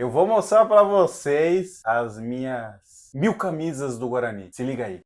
Eu vou mostrar para vocês as minhas 1000 camisas do Guarani. Se liga aí.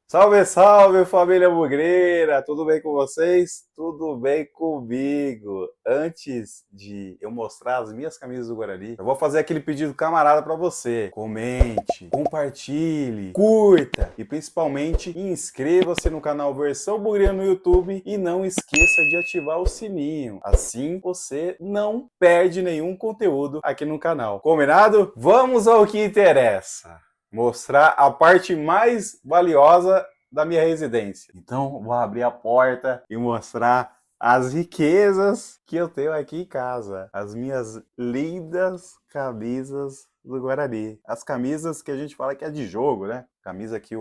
Salve, salve, família bugreira! Tudo bem com vocês? Tudo bem comigo? Antes de eu mostrar as minhas camisas do Guarani, eu vou fazer aquele pedido camarada para você. Comente, compartilhe, curta e principalmente inscreva-se no canal Versão Bugreira no YouTube e não esqueça de ativar o sininho. Assim você não perde nenhum conteúdo aqui no canal. Combinado? Vamos ao que interessa. Mostrar a parte mais valiosa da minha residência. Então, vou abrir a porta e mostrar as riquezas que eu tenho aqui em casa. As minhas lindas camisas do Guarani. As camisas que a gente fala que é de jogo, né? Camisa que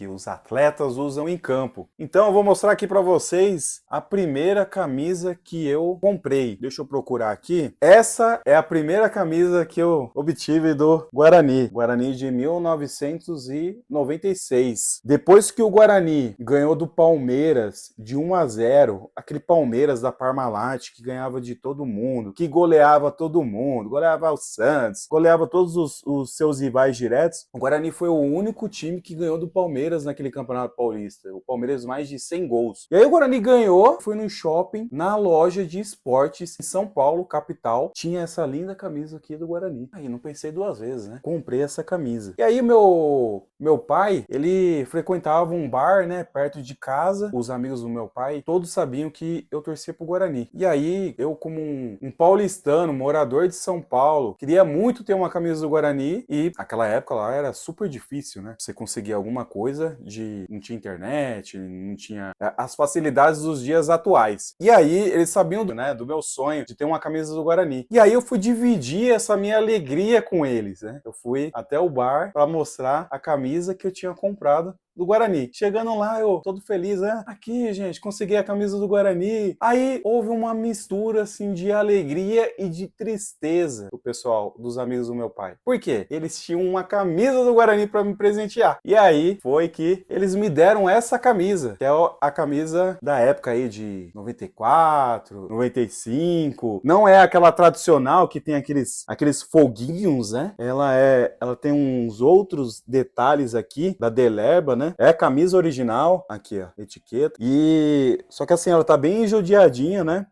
os atletas usam em campo. Então eu vou mostrar aqui para vocês a primeira camisa que eu comprei. Deixa eu procurar aqui. Essa é a primeira camisa que eu obtive do Guarani. Guarani de 1996. Depois que o Guarani ganhou do Palmeiras de 1-0, aquele Palmeiras da Parmalat que ganhava de todo mundo, que goleava todo mundo, goleava o Santos, goleava todos os seus rivais diretos, o Guarani foi o único time que ganhou do Palmeiras naquele Campeonato Paulista. O Palmeiras mais de 100 gols. E aí o Guarani ganhou, fui no shopping, na loja de esportes em São Paulo, capital, tinha essa linda camisa aqui do Guarani. Aí não pensei duas vezes, né? Comprei essa camisa. E aí meu pai, ele frequentava um bar, né, perto de casa. Os amigos do meu pai, todos sabiam que eu torcia pro Guarani. E aí eu, como um paulistano, morador de São Paulo, queria muito ter uma camisa do Guarani e naquela época lá era super difícil, né? Você conseguir alguma coisa não tinha internet, não tinha as facilidades dos dias atuais. E aí eles sabiam, né, do meu sonho de ter uma camisa do Guarani. E aí eu fui dividir essa minha alegria com eles, né? Eu fui até o bar para mostrar a camisa que eu tinha comprado do Guarani. Chegando lá, eu todo feliz, né? Aqui, gente, consegui a camisa do Guarani. Aí houve uma mistura, assim, de alegria e de tristeza do pessoal, dos amigos do meu pai. Por quê? Eles tinham uma camisa do Guarani para me presentear. E aí foi que eles me deram essa camisa, que é a camisa da época aí de 94, 95. Não é aquela tradicional que tem aqueles foguinhos, né? Ela tem uns outros detalhes aqui da Delerba, né? É camisa original, aqui ó, etiqueta. E só que assim, ela tá bem judiadinha, né?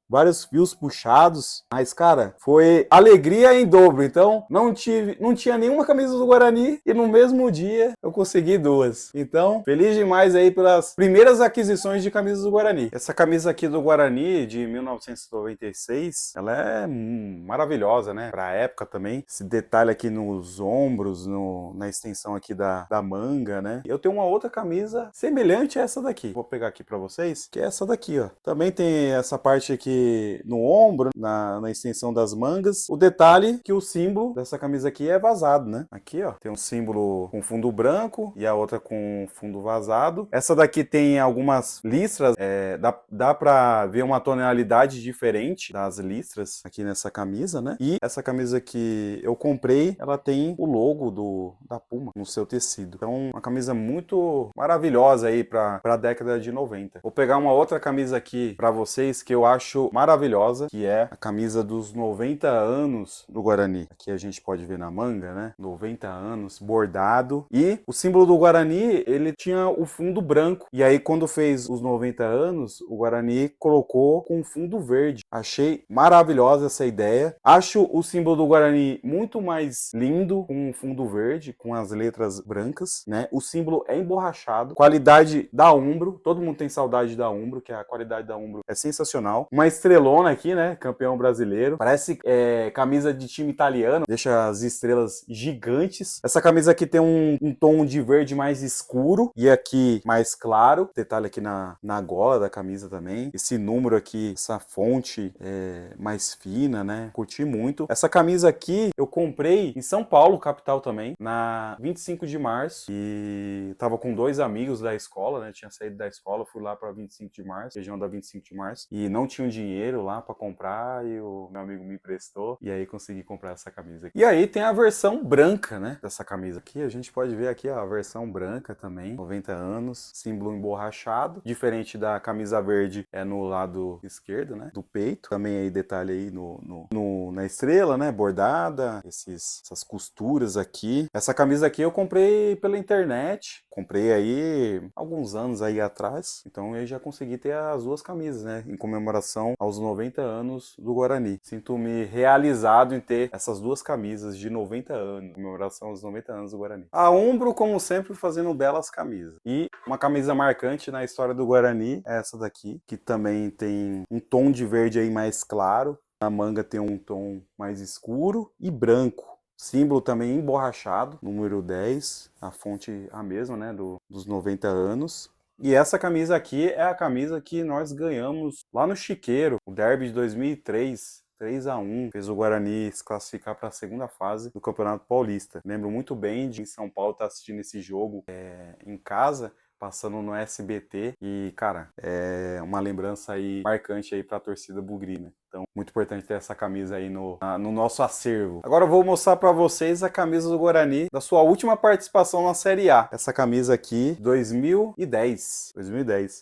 Vários fios puxados, mas cara, foi alegria em dobro. Então não tinha nenhuma camisa do Guarani e no mesmo dia eu consegui duas. Então, feliz demais aí pelas primeiras aquisições de camisas do Guarani. Essa camisa aqui do Guarani de 1996, ela é maravilhosa, né? Pra época também. Esse detalhe aqui nos ombros, na extensão aqui da manga, né? Eu tenho uma outra camisa semelhante a essa daqui. Vou pegar aqui pra vocês, que é essa daqui, ó. Também tem essa parte aqui no ombro, na extensão das mangas. O detalhe que o símbolo dessa camisa aqui é vazado, né? Aqui, ó, tem um símbolo com fundo branco e a outra com fundo vazado. Essa daqui tem algumas listras, dá pra ver uma tonalidade diferente das listras aqui nessa camisa, né? E essa camisa que eu comprei, ela tem o logo da Puma no seu tecido. Então, uma camisa muito maravilhosa aí pra década de 90. Vou pegar uma outra camisa aqui pra vocês que eu acho maravilhosa, que é a camisa dos 90 anos do Guarani. Aqui a gente pode ver na manga, né? 90 anos, bordado. E o símbolo do Guarani, ele tinha o fundo branco. E aí, quando fez os 90 anos, o Guarani colocou com fundo verde. Achei maravilhosa essa ideia. Acho o símbolo do Guarani muito mais lindo com um fundo verde, com as letras brancas, né? O símbolo é emborrachado. Qualidade da Umbro. Todo mundo tem saudade da Umbro, que a qualidade da Umbro é sensacional. Uma estrelona aqui, né? Campeão brasileiro. Parece camisa de time italiano. Deixa as estrelas gigantes. Essa camisa aqui tem um tom de verde mais escuro e aqui mais claro. Detalhe aqui na gola da camisa também. Esse número aqui, essa fonte mais fina, né? Curti muito. Essa camisa aqui eu comprei em São Paulo, capital também, na 25 de março. E tava com dois amigos da escola, né? Tinha saído da escola, fui lá pra 25 de março, região da 25 de março. E não tinha dinheiro dinheiro lá pra comprar e o meu amigo me emprestou. E aí consegui comprar essa camisa aqui. E aí tem a versão branca, né, dessa camisa aqui. A gente pode ver aqui, ó, a versão branca também, 90 anos, símbolo emborrachado. Diferente da camisa verde, é no lado esquerdo, né, do peito. Também aí detalhe aí na estrela, né, bordada, essas costuras aqui. Essa camisa aqui eu comprei pela internet. Comprei aí alguns anos aí atrás. Então eu já consegui ter as duas camisas, né, em comemoração aos 90 anos do Guarani. Sinto-me realizado em ter essas duas camisas de 90 anos, em comemoração aos 90 anos do Guarani. A Umbro, como sempre, fazendo belas camisas. E uma camisa marcante na história do Guarani é essa daqui, que também tem um tom de verde aí mais claro. A manga tem um tom mais escuro e branco. Símbolo também emborrachado, número 10, a fonte a mesma, né, dos 90 anos. E essa camisa aqui é a camisa que nós ganhamos lá no Chiqueiro, o derby de 2003. 3-1, fez o Guarani se classificar para a segunda fase do Campeonato Paulista. Lembro muito bem de em São Paulo estar assistindo esse jogo em casa, passando no SBT, e, cara, é uma lembrança aí marcante aí para a torcida bugrina. Então, muito importante ter essa camisa aí no nosso acervo. Agora eu vou mostrar para vocês a camisa do Guarani da sua última participação na Série A. Essa camisa aqui, 2010.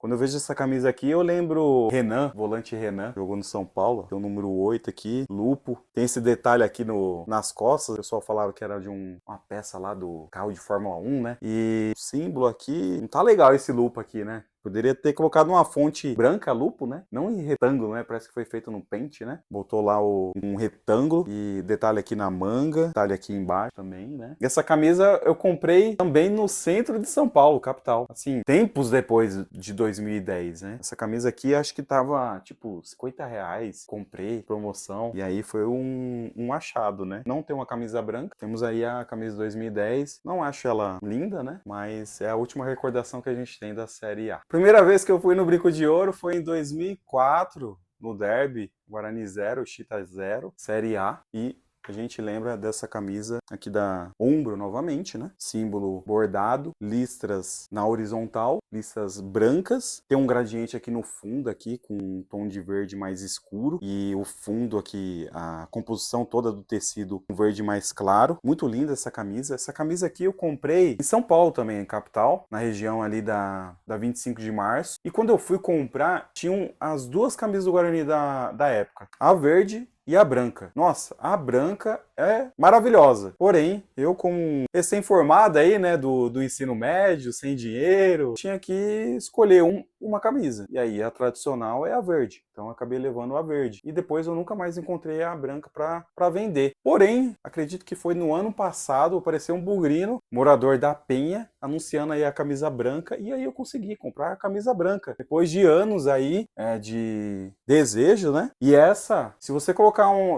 Quando eu vejo essa camisa aqui, eu lembro Renan, volante Renan, jogou no São Paulo. Tem o número 8 aqui, lupo. Tem esse detalhe aqui nas costas. O pessoal falava que era de uma peça lá do carro de Fórmula 1, né? E o símbolo aqui, não tá legal esse lupo aqui, né? Poderia ter colocado uma fonte branca, lupo, né? Não em retângulo, né? Parece que foi feito no pente, né? Botou lá um retângulo e detalhe aqui na manga, detalhe aqui embaixo também, né? E essa camisa eu comprei também no centro de São Paulo, capital. Assim, tempos depois de 2010, né? Essa camisa aqui acho que tava, tipo, R$50. Comprei, promoção. E aí foi um achado, né? Não tem uma camisa branca. Temos aí a camisa 2010. Não acho ela linda, né? Mas é a última recordação que a gente tem da Série A. Primeira vez que eu fui no Brinco de Ouro foi em 2004, no derby, Guarani 0, Chita 0, Série A, e a gente lembra dessa camisa aqui da Umbro novamente, né? Símbolo bordado, listras na horizontal, listras brancas. Tem um gradiente aqui no fundo aqui com um tom de verde mais escuro e o fundo aqui, a composição toda do tecido um verde mais claro. Muito linda essa camisa. Essa camisa aqui eu comprei em São Paulo também, em capital, na região ali da 25 de março. E quando eu fui comprar, tinham as duas camisas do Guarani da época. A verde e a branca. Nossa, a branca é maravilhosa. Porém, eu como recém-formado aí, né, do ensino médio, sem dinheiro, tinha que escolher uma camisa. E aí a tradicional é a verde. Então eu acabei levando a verde. E depois eu nunca mais encontrei a branca para vender. Porém, acredito que foi no ano passado, apareceu um bugrino, morador da Penha, anunciando aí a camisa branca. E aí eu consegui comprar a camisa branca. Depois de anos aí de desejo, né? E essa, se você colocar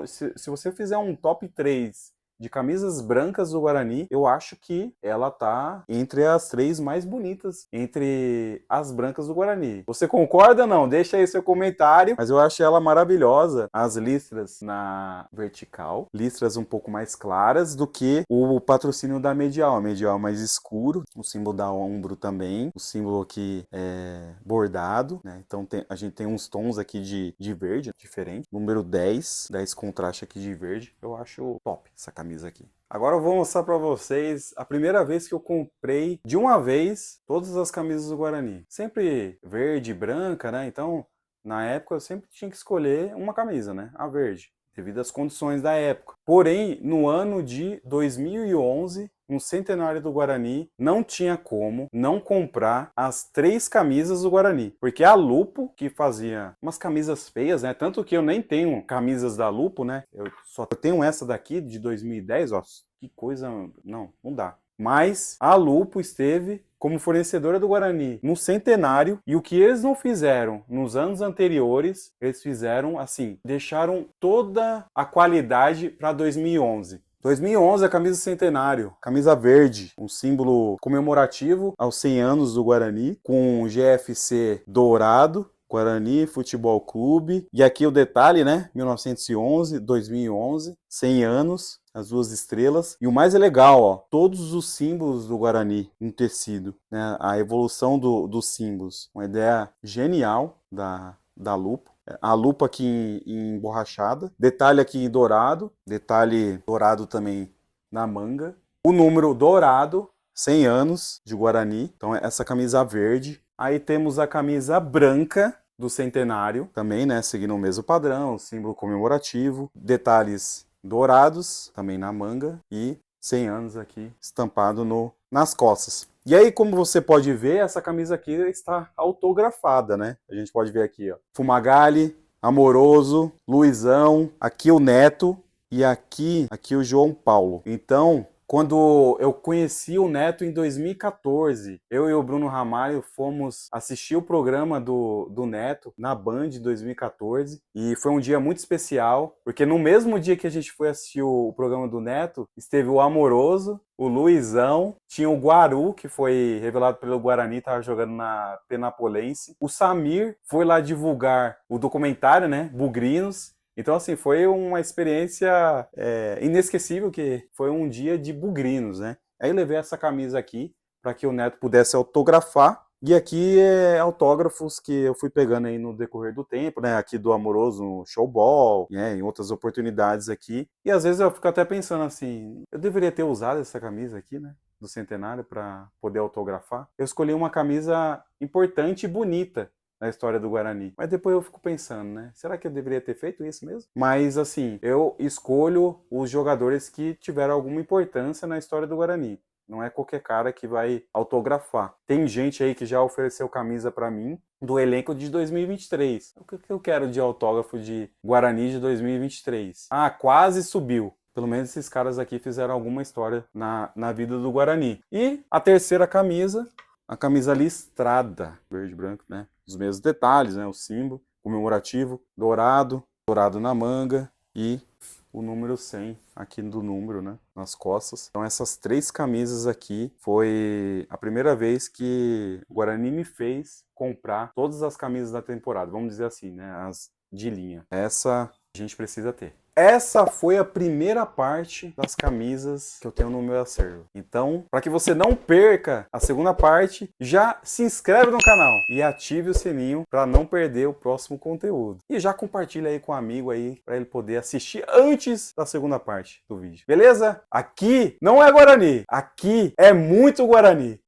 se você fizer um top 3 de camisas brancas do Guarani, eu acho que ela tá entre as 3 mais bonitas entre as brancas do Guarani. Você concorda ou não? Deixa aí seu comentário, mas eu acho ela maravilhosa. As listras na vertical, listras um pouco mais claras do que o patrocínio da medial. A medial mais escuro, o símbolo da Umbro também, o símbolo aqui é bordado, né? Então a gente tem uns tons aqui de verde diferente. Número 10 contraste aqui de verde. Eu acho top essa camisa aqui. Agora eu vou mostrar para vocês a primeira vez que eu comprei de uma vez todas as camisas do Guarani. Sempre verde e branca, né? Então, na época eu sempre tinha que escolher uma camisa, né? A verde, devido às condições da época. Porém, no ano de 2011, no centenário do Guarani, não tinha como não comprar as 3 camisas do Guarani. Porque a Lupo, que fazia umas camisas feias, né? Tanto que eu nem tenho camisas da Lupo, né? Eu só tenho essa daqui de 2010, ó. Que coisa... Não dá. Mas a Lupo esteve como fornecedora do Guarani no centenário, e o que eles não fizeram nos anos anteriores, eles fizeram assim, deixaram toda a qualidade para 2011. 2011, a camisa centenário, camisa verde, um símbolo comemorativo aos 100 anos do Guarani, com GFC dourado, Guarani Futebol Clube. E aqui o detalhe, né? 1911, 2011, 100 anos, as 2 estrelas. E o mais legal, ó, todos os símbolos do Guarani em tecido, né? A evolução dos símbolos. Uma ideia genial da Lupo. A lupa aqui em emborrachada. Detalhe aqui em dourado. Detalhe dourado também na manga. O número dourado, 100 anos de Guarani. Então essa camisa verde. Aí temos a camisa branca do centenário. Também, né? Seguindo o mesmo padrão. Símbolo comemorativo. Detalhes dourados também na manga. E 100 anos aqui estampado nas costas. E aí, como você pode ver, essa camisa aqui está autografada, né? A gente pode ver aqui, ó. Fumagalli, Amoroso, Luizão, aqui o Neto e aqui o João Paulo. Então, quando eu conheci o Neto em 2014, eu e o Bruno Ramalho fomos assistir o programa do Neto na Band em 2014 e foi um dia muito especial, porque no mesmo dia que a gente foi assistir o programa do Neto, esteve o Amoroso, o Luizão, tinha o Guaru, que foi revelado pelo Guarani, estava jogando na Penapolense, o Samir foi lá divulgar o documentário, né, Bugrinos. Então, assim, foi uma experiência inesquecível, que foi um dia de bugrinos, né? Aí eu levei essa camisa aqui para que o Neto pudesse autografar. E aqui é autógrafos que eu fui pegando aí no decorrer do tempo, né? Aqui do Amoroso no Showball, né? Em outras oportunidades aqui. E às vezes eu fico até pensando assim, eu deveria ter usado essa camisa aqui, né? Do centenário para poder autografar. Eu escolhi uma camisa importante e bonita na história do Guarani. Mas depois eu fico pensando, né? Será que eu deveria ter feito isso mesmo? Mas, assim, eu escolho os jogadores que tiveram alguma importância na história do Guarani. Não é qualquer cara que vai autografar. Tem gente aí que já ofereceu camisa pra mim do elenco de 2023. O que eu quero de autógrafo de Guarani de 2023? Ah, quase subiu. Pelo menos esses caras aqui fizeram alguma história na vida do Guarani. E a terceira camisa, a camisa listrada, verde e branco, né? Os mesmos detalhes, né? O símbolo comemorativo, dourado na manga e o número 100 aqui do número, né? Nas costas. Então essas três camisas aqui foi a primeira vez que o Guarani me fez comprar todas as camisas da temporada, vamos dizer assim, né? As de linha. Essa a gente precisa ter. Essa foi a primeira parte das camisas que eu tenho no meu acervo. Então, para que você não perca a segunda parte, já se inscreve no canal e ative o sininho para não perder o próximo conteúdo. E já compartilha aí com um amigo aí para ele poder assistir antes da segunda parte do vídeo. Beleza? Aqui não é Guarani, aqui é muito Guarani.